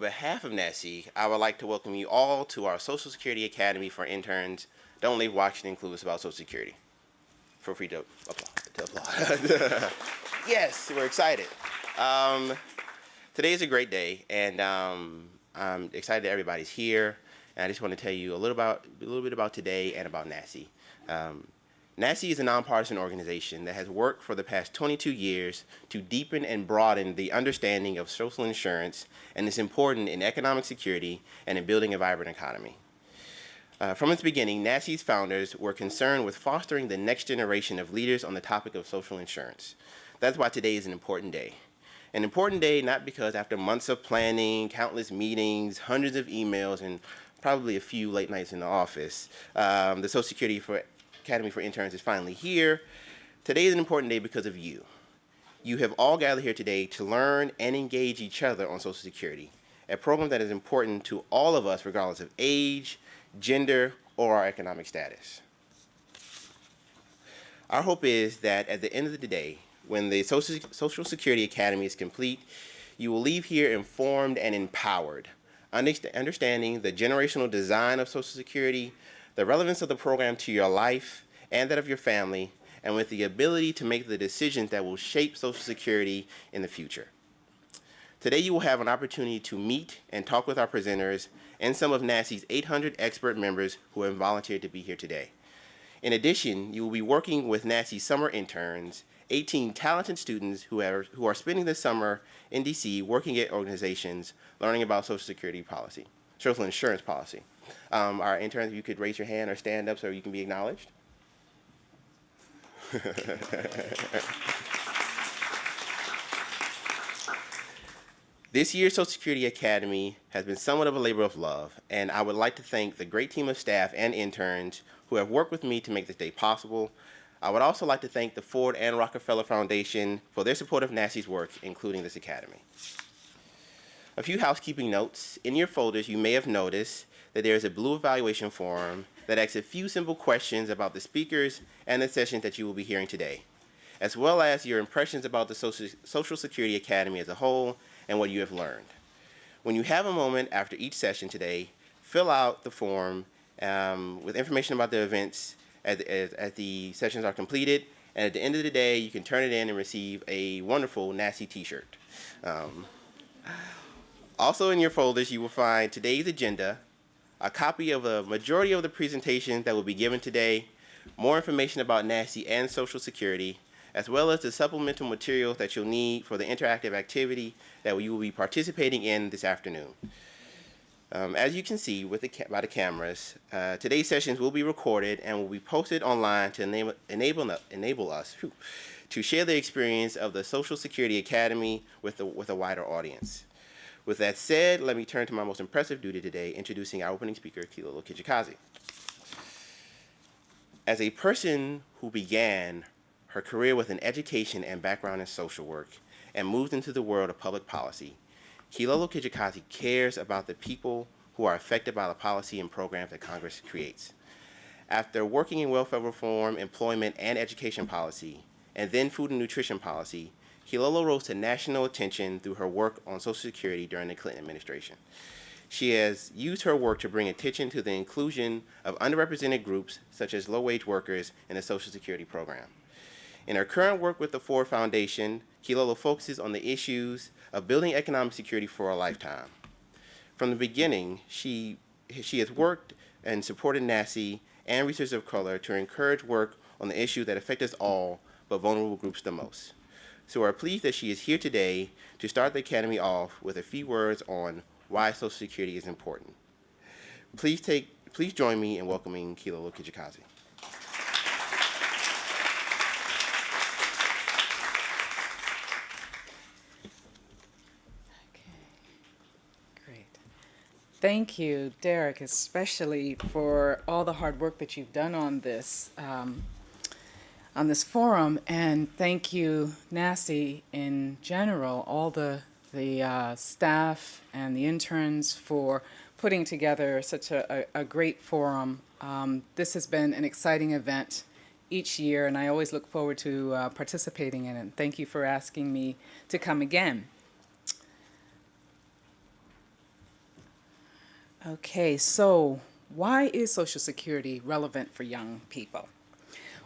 behalf of NASI, I would like to welcome you all to our Social Security Academy for Interns. Don't leave Washington clueless about Social Security. Feel free to applaud. Yes, we're excited. Today is a great day, and I'm excited that everybody's here. And I just want to tell you a little bit about today and about NASI. NASI is a nonpartisan organization that has worked for the past 22 years to deepen and broaden the understanding of social insurance, and is important in economic security and in building a vibrant economy. From its beginning, NASI's founders were concerned with fostering the next generation of leaders on the topic of social insurance. That's why today is an important day. An important day not because after months of planning, countless meetings, hundreds of emails, and probably a few late nights in the office, the Social Security Academy for Interns is finally here. Today is an important day because of you. You have all gathered here today to learn and engage each other on Social Security, a program that is important to all of us regardless of age, gender, or our economic status. Our hope is that at the end of the day, when the Social Security Academy is complete, you will leave here informed and empowered, understanding the generational design of Social Security, the relevance of the program to your life and that of your family, and with the ability to make the decisions that will shape Social Security in the future. Today you will have an opportunity to meet and talk with our presenters and some of NASI's 800 expert members who have volunteered to be here today. In addition, you will be working with NASI summer interns, 18 talented students who are spending the summer in DC working at organizations, learning about Social Security policy, social insurance policy. Our interns, if you could raise your hand or stand up so you can be acknowledged. This year's Social Security Academy has been somewhat of a labor of love, and I would like to thank the great team of staff and interns who have worked with me to make this day possible. I would also like to thank the Ford and Rockefeller Foundation for their support of NASI's work, including this academy. A few housekeeping notes. In your folders, you may have noticed that there is a blue evaluation form that asks a few simple questions about the speakers and the sessions that you will be hearing today, as well as your impressions about the Social Security Academy as a whole and what you have learned. When you have a moment after each session today, fill out the form with information about the events as the sessions are completed, and at the end of the day, you can turn it in and receive a wonderful NASI t-shirt. Also in your folders, you will find today's agenda, a copy of a majority of the presentations that will be given today, more information about NASI and Social Security, as well as the supplemental materials that you'll need for the interactive activity that you will be participating in this afternoon. As you can see by the cameras, today's sessions will be recorded and will be posted online to enable us to share the experience of the Social Security Academy with a wider audience. With that said, let me turn to my most impressive duty today, introducing our opening speaker, Kilolo Kijakazi. As a person who began her career with an education and background in social work and moved into the world of public policy, Kilolo Kijakazi cares about the people who are affected by the policy and programs that Congress creates. After working in welfare reform, employment, and education policy, and then food and nutrition policy, Kilolo rose to national attention through her work on Social Security during the Clinton administration. She has used her work to bring attention to the inclusion of underrepresented groups, such as low-wage workers, in the Social Security program. In her current work with the Ford Foundation, Kilolo focuses on the issues of building economic security for a lifetime. From the beginning, she has worked and supported NASI and researchers of color to encourage work on the issues that affect us all, but vulnerable groups the most. So we're pleased that she is here today to start the Academy off with a few words on why Social Security is important. Please join me in welcoming Kilolo Kijakazi. Thank you, Deric, especially for all the hard work that you've done on this forum, and thank you, NASI in general, all the staff and the interns for putting together such a great forum. This has been an exciting event each year, and I always look forward to participating in it. Thank you for asking me to come again. Okay, so why is Social Security relevant for young people?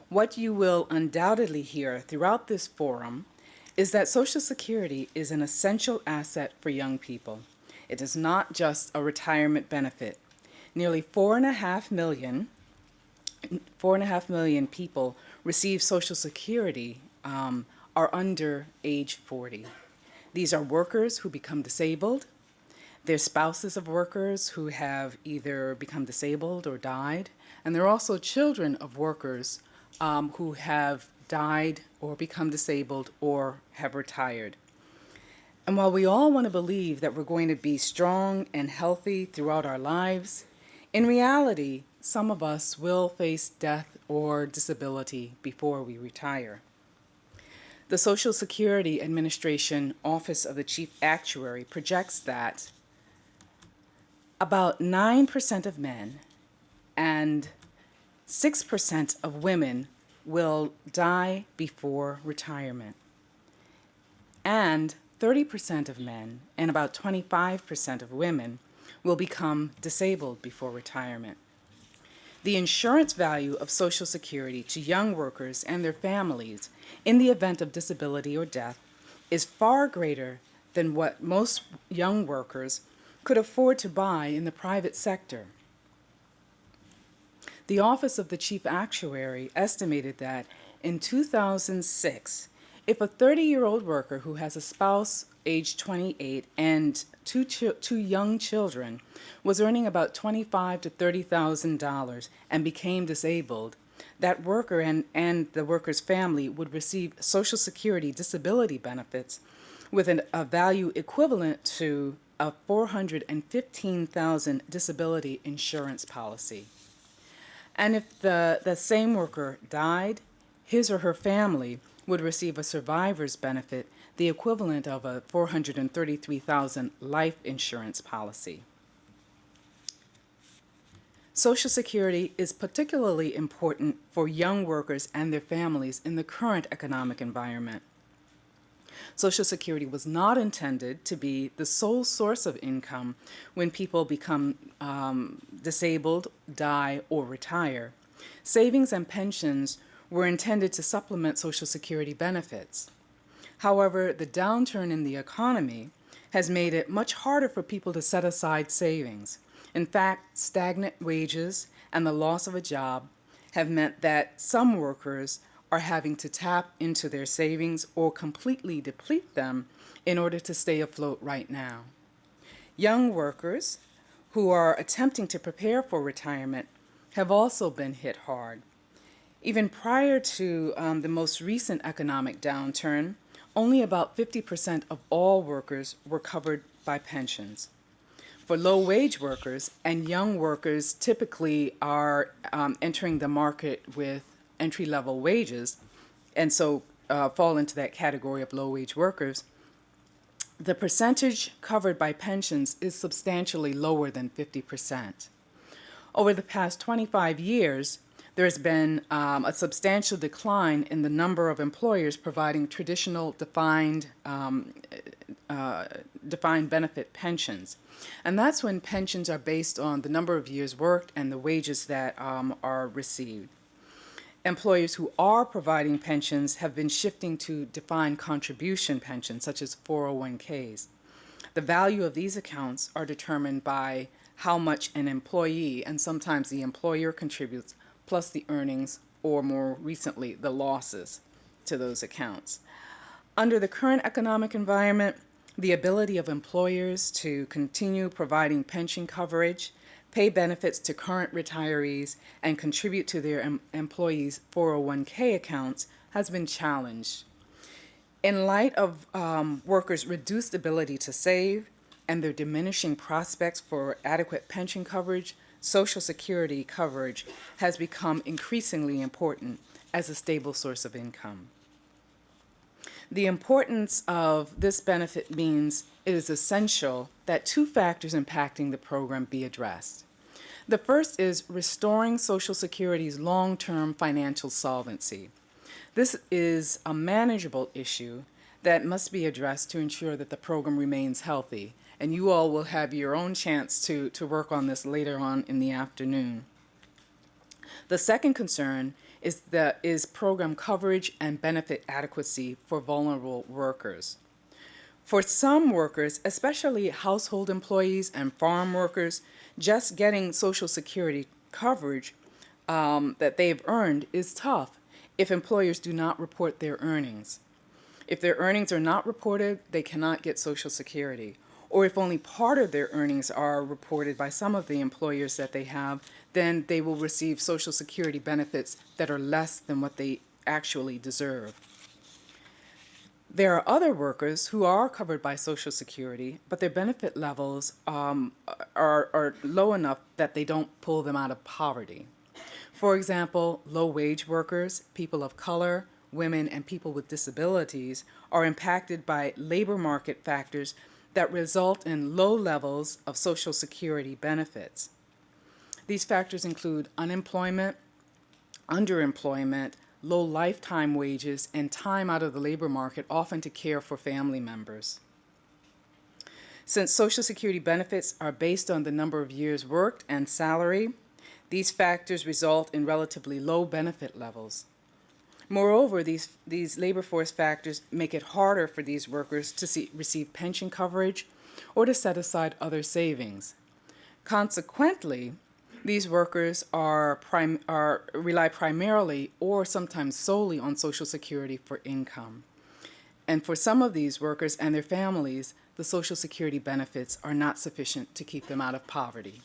What you will undoubtedly hear throughout this forum is that Social Security is an essential asset for young people. It is not just a retirement benefit. Nearly 4.5 million people receive Social Security are under age 40. These are workers who become disabled. They're spouses of workers who have either become disabled or died. And they're also children of workers who have died or become disabled or have retired. And while we all want to believe that we're going to be strong and healthy throughout our lives, in reality, some of us will face death or disability before we retire. The Social Security Administration Office of the Chief Actuary projects that about 9% of men and 6% of women will die before retirement. And 30% of men and about 25% of women will become disabled before retirement. The insurance value of Social Security to young workers and their families in the event of disability or death is far greater than what most young workers could afford to buy in the private sector. The Office of the Chief Actuary estimated that in 2006, if a 30-year-old worker who has a spouse aged 28 and two young children was earning about $25,000 to $30,000 and became disabled, that worker and the worker's family would receive Social Security disability benefits with a value equivalent to a $415,000 disability insurance policy. And if the same worker died, his or her family would receive a survivor's benefit, the equivalent of a $433,000 life insurance policy. Social Security is particularly important for young workers and their families in the current economic environment. Social Security was not intended to be the sole source of income when people become disabled, die, or retire. Savings and pensions were intended to supplement Social Security benefits. However, the downturn in the economy has made it much harder for people to set aside savings. In fact, stagnant wages and the loss of a job have meant that some workers are having to tap into their savings or completely deplete them in order to stay afloat right now. Young workers who are attempting to prepare for retirement have also been hit hard. Even prior to the most recent economic downturn, only about 50% of all workers were covered by pensions. For low-wage workers and young workers typically are entering the market with entry-level wages and so fall into that category of low-wage workers, the percentage covered by pensions is substantially lower than 50%. Over the past 25 years, there's been a substantial decline in the number of employers providing traditional defined benefit pensions. And that's when pensions are based on the number of years worked and the wages that are received. Employers who are providing pensions have been shifting to defined contribution pensions, such as 401ks. The value of these accounts are determined by how much an employee and sometimes the employer contributes, plus the earnings, or more recently, the losses to those accounts. Under the current economic environment, the ability of employers to continue providing pension coverage, pay benefits to current retirees, and contribute to their employees' 401k accounts has been challenged. In light of workers' reduced ability to save and their diminishing prospects for adequate pension coverage, Social Security coverage has become increasingly important as a stable source of income. The importance of this benefit means it is essential that two factors impacting the program be addressed. The first is restoring Social Security's long-term financial solvency. This is a manageable issue that must be addressed to ensure that the program remains healthy And you all will have your own chance to work on this later on in the afternoon. The second concern is program coverage and benefit adequacy for vulnerable workers. For some workers, especially household employees and farm workers, just getting Social Security coverage that they've earned is tough if employers do not report their earnings. If their earnings are not reported, they cannot get Social Security. Or if only part of their earnings are reported by some of the employers that they have, then they will receive Social Security benefits that are less than what they actually deserve. There are other workers who are covered by Social Security, but their benefit levels are low enough that they don't pull them out of poverty. For example, low-wage workers, people of color, women, and people with disabilities are impacted by labor market factors that result in low levels of Social Security benefits. These factors include unemployment, underemployment, low lifetime wages, and time out of the labor market, often to care for family members. Since Social Security benefits are based on the number of years worked and salary, these factors result in relatively low benefit levels. Moreover, these labor force factors make it harder for these workers to receive pension coverage or to set aside other savings. Consequently, these workers rely primarily or sometimes solely on Social Security for income. And for some of these workers and their families, the Social Security benefits are not sufficient to keep them out of poverty.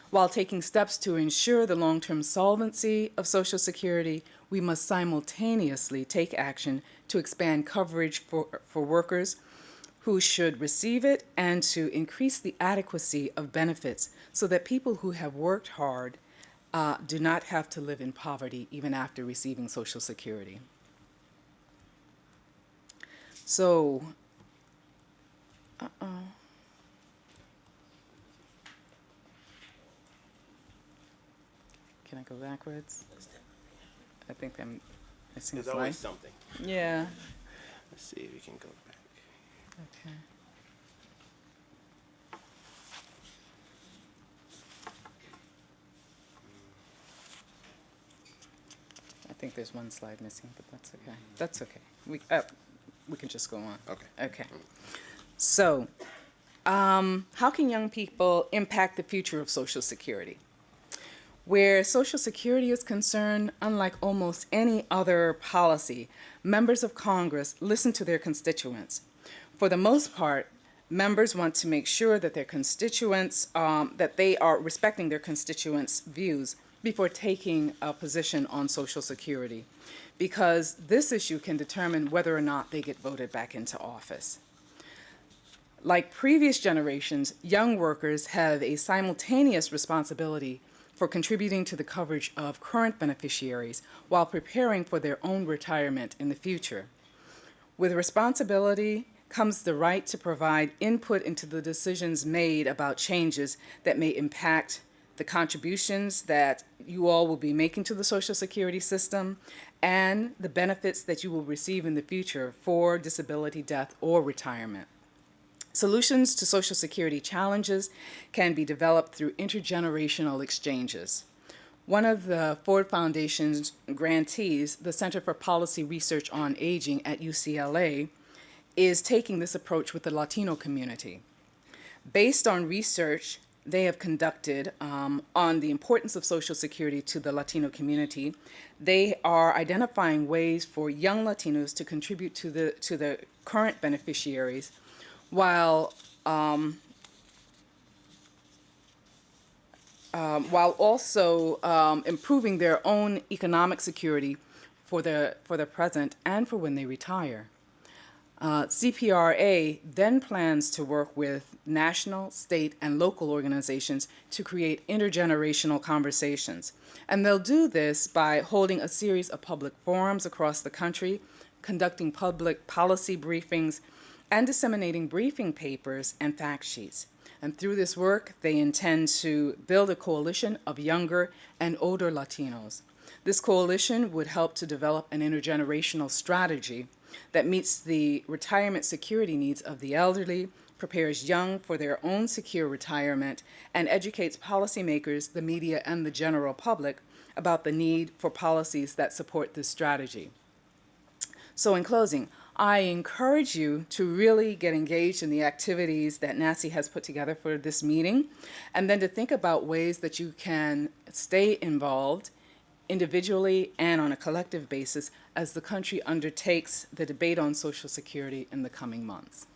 While taking steps to ensure the long-term solvency of Social Security, we must simultaneously take action to expand coverage for workers who should receive it and to increase the adequacy of benefits so that people who have worked hard do not have to live in poverty even after receiving Social Security. So, can I go backwards? I think I'm missing a There's slide. always something. Yeah. Let's see if we can go back. Okay. I think there's one slide missing, but that's okay. That's okay. We can just go on. Okay. Okay. So, how can young people impact the future of Social Security? Where Social Security is concerned, unlike almost any other policy, members of Congress listen to their constituents. For the most part, members want to make sure that their constituents, that they are respecting their constituents' views before taking a position on Social Security, because this issue can determine whether or not they get voted back into office. Like previous generations, young workers have a simultaneous responsibility for contributing to the coverage of current beneficiaries while preparing for their own retirement in the future. With responsibility comes the right to provide input into the decisions made about changes that may impact the contributions that you all will be making to the Social Security system and the benefits that you will receive in the future for disability, death, or retirement. Solutions to Social Security challenges can be developed through intergenerational exchanges. One of the Ford Foundation's grantees, the Center for Policy Research on Aging at UCLA, is taking this approach with the Latino community. Based on research they have conducted on the importance of Social Security to the Latino community, they are identifying ways for young Latinos to contribute to the current beneficiaries while also improving their own economic security for the present and for when they retire. CPRA then plans to work with national, state, and local organizations to create intergenerational conversations. And they'll do this by holding a series of public forums across the country, conducting public policy briefings, and disseminating briefing papers and fact sheets. And through this work, they intend to build a coalition of younger and older Latinos. This coalition would help to develop an intergenerational strategy that meets the retirement security needs of the elderly, prepares young for their own secure retirement, and educates policymakers, the media, and the general public about the need for policies that support this strategy. So in closing, I encourage you to really get engaged in the activities that NASI has put together for this meeting, and then to think about ways that you can stay involved individually and on a collective basis as the country undertakes the debate on Social Security in the coming months.